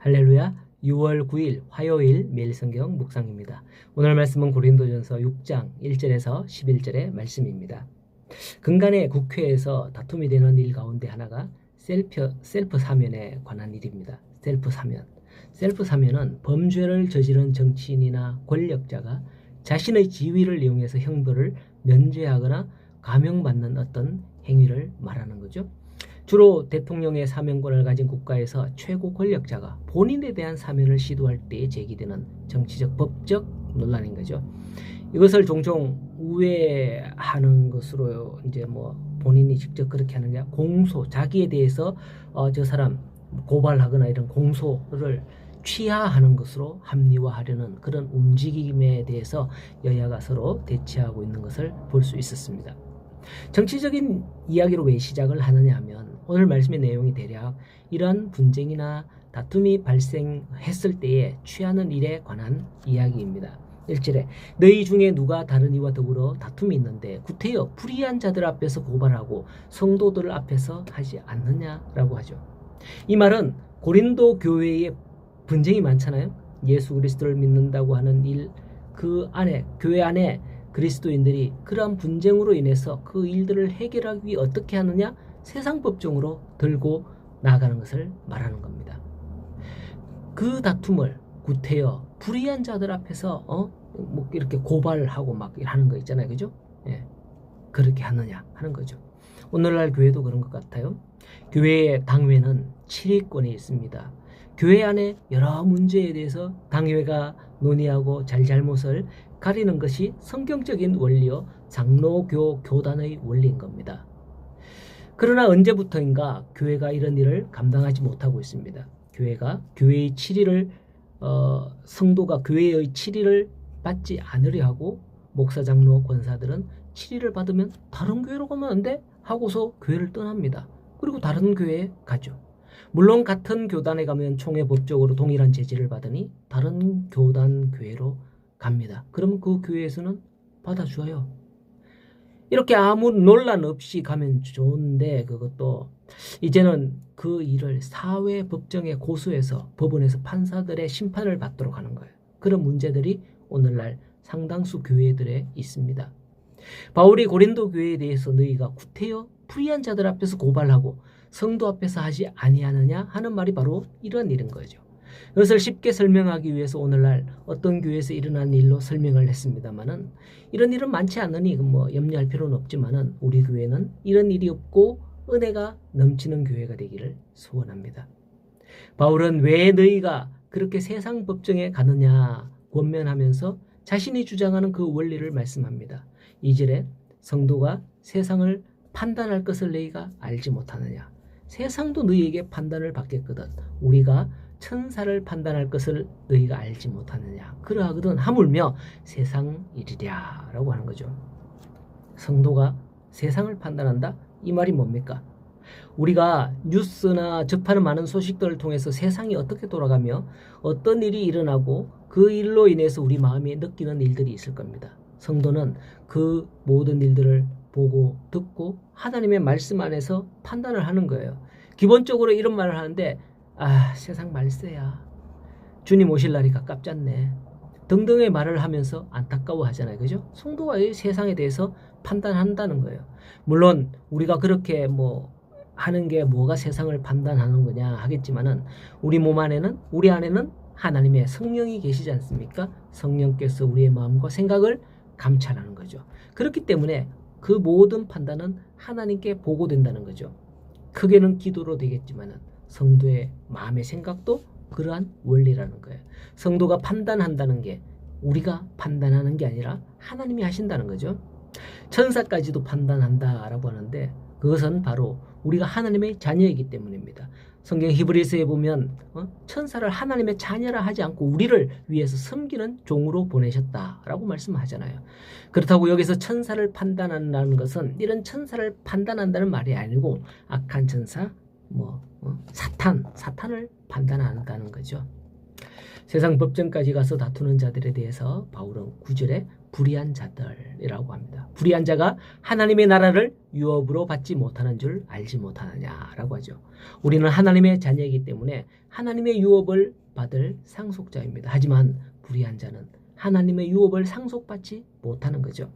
할렐루야. 6월 9일 화요일 매일 성경 묵상입니다. 오늘 말씀은 고린도전서 6장 1절에서 11절의 말씀입니다. 근간의 국회에서 다툼이 되는 일 가운데 하나가 셀프 사면에 관한 일입니다. 셀프 사면. 셀프 사면은 범죄를 저지른 정치인이나 권력자가 자신의 지위를 이용해서 형벌을 면제하거나 감형받는 어떤 행위를 말하는 거죠. 주로 대통령의 사면권을 가진 국가에서 최고 권력자가 본인에 대한 사면을 시도할 때 제기되는 정치적 법적 논란인 거죠. 이것을 종종 우회하는 것으로 이제 본인이 직접 그렇게 하는 게 공소, 자기에 대해서 저 사람 고발하거나 이런 공소를 취하하는 것으로 합리화하려는 그런 움직임에 대해서 여야가 서로 대치하고 있는 것을 볼 수 있었습니다. 정치적인 이야기로 왜 시작을 하느냐 하면 오늘 말씀의 내용이 대략 이러한 분쟁이나 다툼이 발생했을 때에 취하는 일에 관한 이야기입니다. 1절에 너희 중에 누가 다른 이와 더불어 다툼이 있는데 구태여 불의한 자들 앞에서 고발하고 성도들 앞에서 하지 않느냐라고 하죠. 이 말은 고린도 교회에 분쟁이 많잖아요. 예수 그리스도를 믿는다고 하는 일, 그 안에 교회 안에 그리스도인들이 그러한 분쟁으로 인해서 그 일들을 해결하기 위해 어떻게 하느냐? 세상 법정으로 들고 나가는 것을 말하는 겁니다. 그 다툼을 구태여 불의한 자들 앞에서 이렇게 고발하고 막 하는 거 있잖아요. 그죠? 예. 그렇게 하느냐 하는 거죠. 오늘날 교회도 그런 것 같아요. 교회의 당회는 7위권이 있습니다. 교회 안에 여러 문제에 대해서 당회가 논의하고 잘잘못을 가리는 것이 성경적인 원리요 장로교 교단의 원리인 겁니다. 그러나 언제부터인가 교회가 이런 일을 감당하지 못하고 있습니다. 교회가 교회의 7위를 성도가 교회의 7위를 받지 않으려 하고 목사 장로 권사들은 7위를 받으면 다른 교회로 가면 안 돼? 하고서 교회를 떠납니다. 그리고 다른 교회에 가죠. 물론 같은 교단에 가면 총회 법적으로 동일한 제지를 받으니 다른 교단 교회로 갑니다. 그러면 그 교회에서는 받아줘요. 이렇게 아무 논란 없이 가면 좋은데 그것도 이제는 그 일을 사회 법정에 고소해서 법원에서 판사들의 심판을 받도록 하는 거예요. 그런 문제들이 오늘날 상당수 교회들에 있습니다. 바울이 고린도 교회에 대해서 너희가 구태여 불의한 자들 앞에서 고발하고 성도 앞에서 하지 아니하느냐 하는 말이 바로 이런 일인 거죠. 이것을 쉽게 설명하기 위해서 오늘날 어떤 교회에서 일어난 일로 설명을 했습니다만은 이런 일은 많지 않으니 염려할 필요는 없지만은 우리 교회는 이런 일이 없고 은혜가 넘치는 교회가 되기를 소원합니다. 바울은 왜 너희가 그렇게 세상 법정에 가느냐 권면하면서 자신이 주장하는 그 원리를 말씀합니다. 2절에 성도가 세상을 판단할 것을 너희가 알지 못하느냐. 세상도 너희에게 판단을 받겠거든 우리가 천사를 판단할 것을 너희가 알지 못하느냐. 그러하거든 하물며 세상 일이랴 라고 하는 거죠. 성도가 세상을 판단한다? 이 말이 뭡니까? 우리가 뉴스나 접하는 많은 소식들을 통해서 세상이 어떻게 돌아가며 어떤 일이 일어나고 그 일로 인해서 우리 마음이 느끼는 일들이 있을 겁니다. 성도는 그 모든 일들을 보고 듣고 하나님의 말씀 안에서 판단을 하는 거예요. 기본적으로 이런 말을 하는데 세상 말세야. 주님 오실 날이 가깝지 않네. 등등의 말을 하면서 안타까워하잖아요. 그죠? 성도가 이 세상에 대해서 판단한다는 거예요. 물론 우리가 그렇게 하는 게 뭐가 세상을 판단하는 거냐 하겠지만은 우리 몸 안에는 우리 안에는 하나님의 성령이 계시지 않습니까? 성령께서 우리의 마음과 생각을 감찰하는 거죠. 그렇기 때문에 그 모든 판단은 하나님께 보고된다는 거죠. 크게는 기도로 되겠지만은 성도의 마음의 생각도 그러한 원리라는 거예요. 성도가 판단한다는 게 우리가 판단하는 게 아니라 하나님이 하신다는 거죠. 천사까지도 판단한다라고 하는데 그것은 바로 우리가 하나님의 자녀이기 때문입니다. 성경 히브리서에 보면 천사를 하나님의 자녀라 하지 않고 우리를 위해서 섬기는 종으로 보내셨다라고 말씀하잖아요. 그렇다고 여기서 천사를 판단한다는 것은 이런 천사를 판단한다는 말이 아니고 악한 천사, 사탄을 판단한다는 거죠. 세상 법정까지 가서 다투는 자들에 대해서 바울은 9절에 불의한 자들이라고 합니다. 불의한 자가 하나님의 나라를 유업으로 받지 못하는 줄 알지 못하느냐라고 하죠. 우리는 하나님의 자녀이기 때문에 하나님의 유업을 받을 상속자입니다. 하지만 불의한 자는 하나님의 유업을 상속받지 못하는 거죠.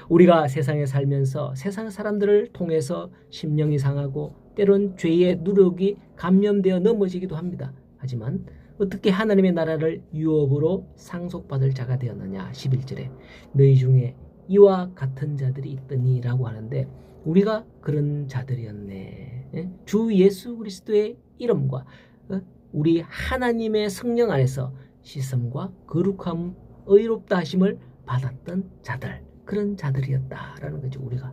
우리가 세상에 살면서 세상 사람들을 통해서 심령이 상하고 때론 죄의 누룩이 감염되어 넘어지기도 합니다. 하지만 어떻게 하나님의 나라를 유업으로 상속받을 자가 되었느냐. 11절에 너희 중에 이와 같은 자들이 있더니 라고 하는데 우리가 그런 자들이었네. 주 예수 그리스도의 이름과 우리 하나님의 성령 안에서 씻음과 거룩함, 의롭다 하심을 받았던 자들, 그런 자들이었다라는 거죠. 우리가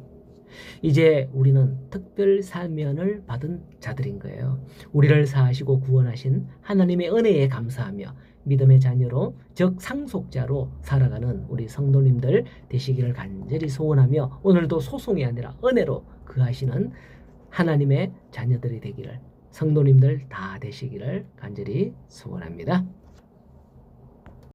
이제 우리는 특별 사면을 받은 자들인 거예요. 우리를 사하시고 구원하신 하나님의 은혜에 감사하며 믿음의 자녀로, 즉 상속자로 살아가는 우리 성도님들 되시기를 간절히 소원하며 오늘도 소송이 아니라 은혜로 거하시는 하나님의 자녀들이 되기를, 성도님들 다 되시기를 간절히 소원합니다.